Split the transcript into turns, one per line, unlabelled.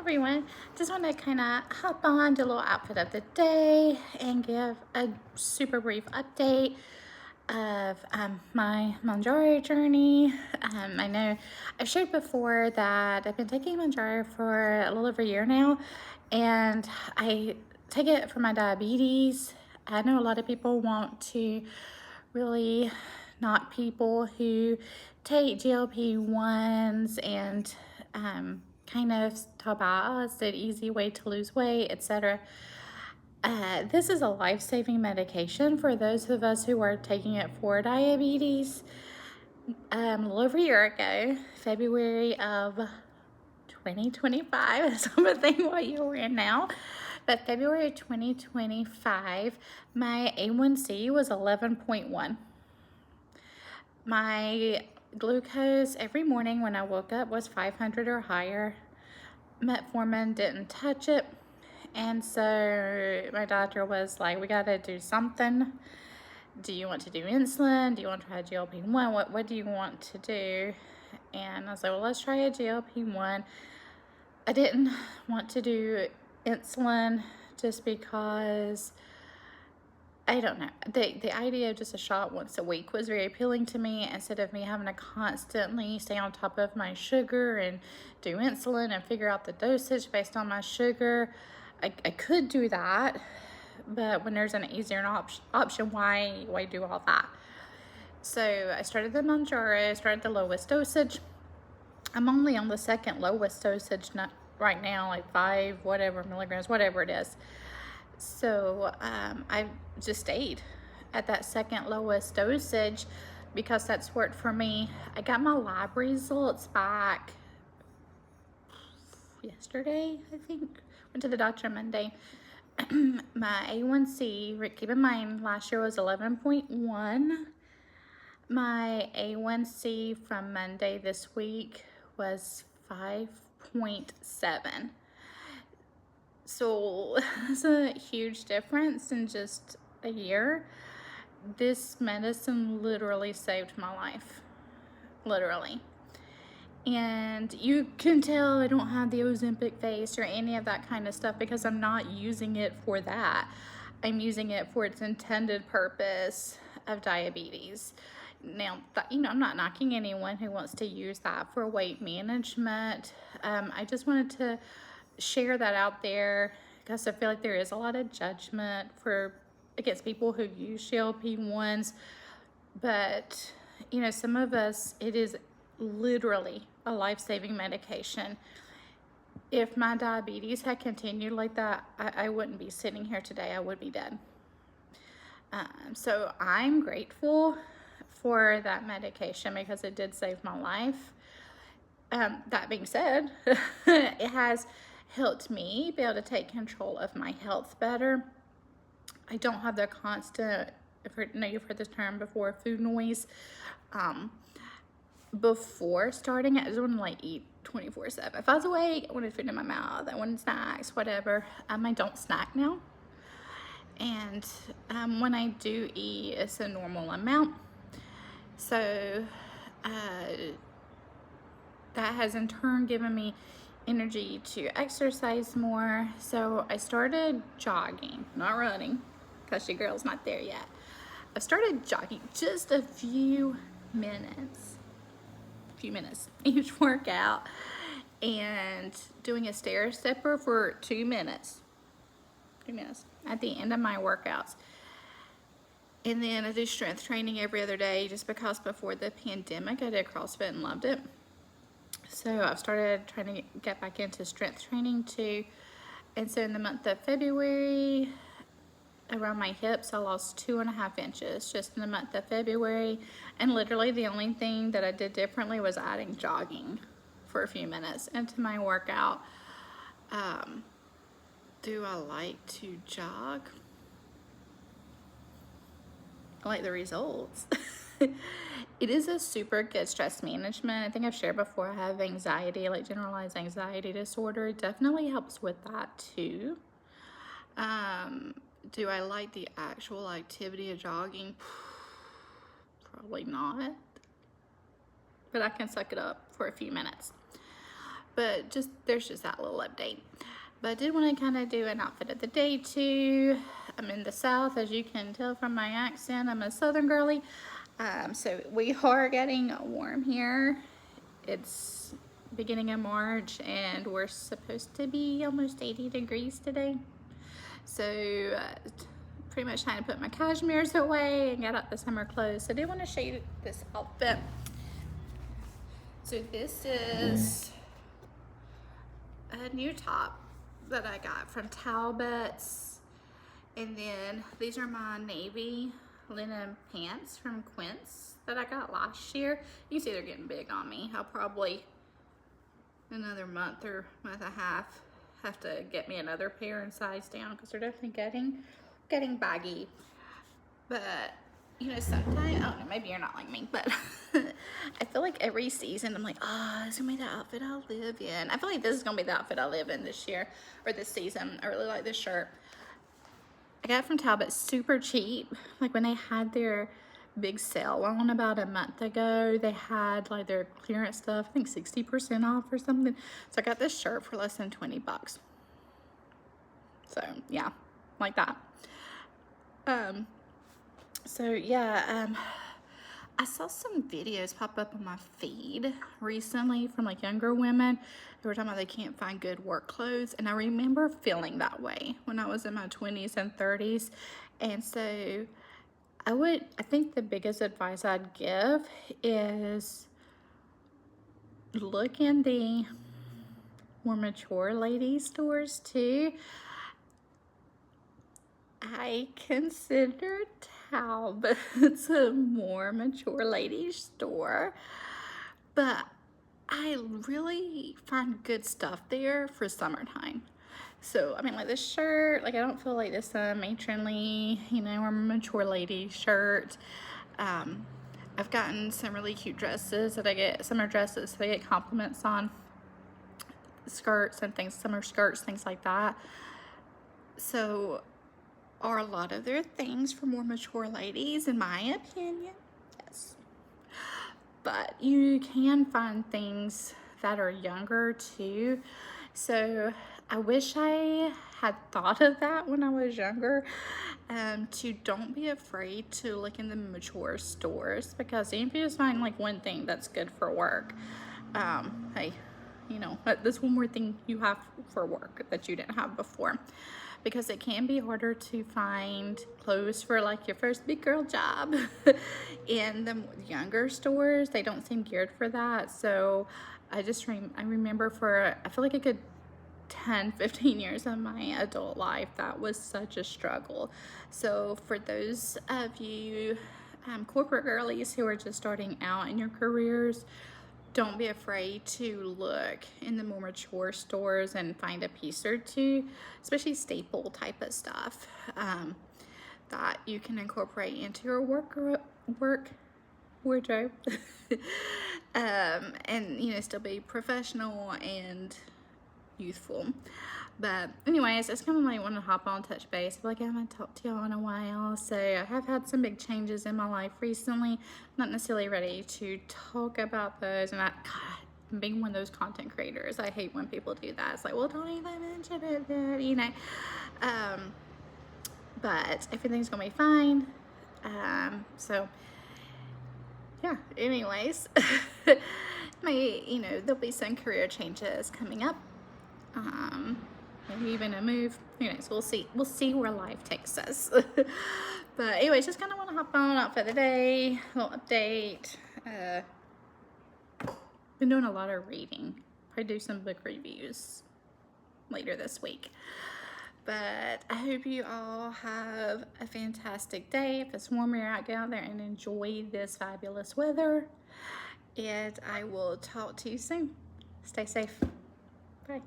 everyone. Just want to kind of hop on to a little outfit of the day and give a super brief update of my Manjaro journey. I know I've shared before that I've been taking Manjaro for a little over a year now, and I take it for my diabetes. I know a lot of people want to really knock people who take GLP-1s and kind of talk about, oh, it's the easy way to lose weight, etc. This is a life-saving medication for those of us who are taking it for diabetes. A little over a year ago, February of 2025, so I'm gonna think what year we're in now. But February 2025, my A1C was 11.1. My glucose every morning when I woke up was 500 or higher. Metformin didn't touch it. And so my doctor was like, we gotta do something. Do you want to do insulin? Do you want to try a GLP-1? What do you want to do? And I was like, well, let's try a GLP-1. I didn't want to do insulin just because, I don't know, the idea of just a shot once a week was very appealing to me, instead of me having to constantly stay on top of my sugar and do insulin and figure out the dosage based on my sugar. I could do that, but when there's an easier option, why do all that? So I started the Manjaro, started the lowest dosage. I'm only on the second lowest dosage right now, like 5 whatever milligrams, whatever it is. So I just stayed at that second lowest dosage because that's worked for me. I got my lab results back yesterday, I think. Went to the doctor Monday. My A1C, keep in mind, last year was 11.1. My A1C from Monday this week was 5.7. So that's a huge difference in just a year. This medicine literally saved my life. Literally. And you can tell I don't have the Ozempic face or any of that kind of stuff because I'm not using it for that. I'm using it for its intended purpose of diabetes. Now, I'm not knocking anyone who wants to use that for weight management. I just wanted to share that out there because I feel like there is a lot of judgment against people who use GLP-1s. But, some of us, it is literally a life-saving medication. If my diabetes had continued like that, I wouldn't be sitting here today. I would be dead. So I'm grateful for that medication because it did save my life. That being said, it has helped me be able to take control of my health better. I don't have the constant, you've heard this term before, food noise. Before starting, I just wanted to eat 24/7. If I was awake, I wanted food in my mouth. I wanted snacks, whatever. I don't snack now. And when I do eat, it's a normal amount. So that has in turn given me energy to exercise more. So I started jogging, not running, because your girl's not there yet. I started jogging just a few minutes each workout, and doing a stair stepper for 2 minutes at the end of my workouts. And then I do strength training every other day, just because before the pandemic I did CrossFit and loved it. So I've started trying to get back into strength training too. And so in the month of February, around my hips, I lost 2.5 inches just in the month of February. And literally the only thing that I did differently was adding jogging for a few minutes into my workout. Do I like to jog? I like the results. It is a super good stress management. I think I've shared before, I have anxiety, like generalized anxiety disorder. It definitely helps with that too. Do I like the actual activity of jogging? Probably not. But I can suck it up for a few minutes. but there's just that little update. But I did want to kind of do an outfit of the day too. I'm in the South, as you can tell from my accent. I'm a Southern girly. So we are getting warm here. It's beginning of March and we're supposed to be almost 80 degrees today. So pretty much trying to put my cashmeres away and get out the summer clothes. So I did want to show you this outfit. So this is a new top that I got from Talbot's, and then these are my navy linen pants from Quince that I got last year. You can see they're getting big on me. I'll probably another month or month and a half have to get me another pair and size down because they're definitely getting baggy. But you know, sometimes, I don't know, maybe you're not like me, but I feel like every season I'm like, oh, this is gonna be the outfit I'll live in. I feel like this is gonna be the outfit I live in this year or this season. I really like this shirt. I got it from Talbot super cheap. Like when they had their big sale on about a month ago, they had like their clearance stuff, I think 60% off or something. So I got this shirt for less than 20 bucks. So yeah, like that. So yeah, I saw some videos pop up on my feed recently from like younger women who were talking about they can't find good work clothes, and I remember feeling that way when I was in my 20s and 30s. And so I think the biggest advice I'd give is look in the more mature lady stores too. I consider Talbot's a more mature lady store, but I really find good stuff there for summertime. So, I mean, like this shirt, like I don't feel like this matronly, you know, or mature lady shirt. I've gotten some really cute dresses that I get, summer dresses that I get compliments on, skirts and things, summer skirts, things like that. So, are a lot of their things for more mature ladies, in my opinion? Yes. But you can find things that are younger too. So I wish I had thought of that when I was younger, to don't be afraid to look in the mature stores, because even if you just find like one thing that's good for work, hey, you know, that's one more thing you have for work that you didn't have before. Because it can be harder to find clothes for like your first big girl job in the younger stores. They don't seem geared for that. So I remember for, I feel like a good 10-15 years of my adult life, that was such a struggle. So for those of you corporate girlies who are just starting out in your careers, don't be afraid to look in the more mature stores and find a piece or two, especially staple type of stuff, that you can incorporate into your work wardrobe, and you know, still be professional and youthful. But anyways, that's kind of like want to hop on, touch base. I feel like I haven't talked to y'all in a while, so I have had some big changes in my life recently. Not necessarily ready to talk about those, and God, being one of those content creators, I hate when people do that. It's like, well, don't even mention it, you know. But everything's gonna be fine. So yeah. Anyways, you know, there'll be some career changes coming up. Maybe even a move. Who knows? We'll see. We'll see where life takes us. But anyways, just kind of want to hop on outfit of the day, a little update. Been doing a lot of reading. Probably do some book reviews later this week. But I hope you all have a fantastic day. If it's warmer out, get out there and enjoy this fabulous weather. And I will talk to you soon. Stay safe. Bye.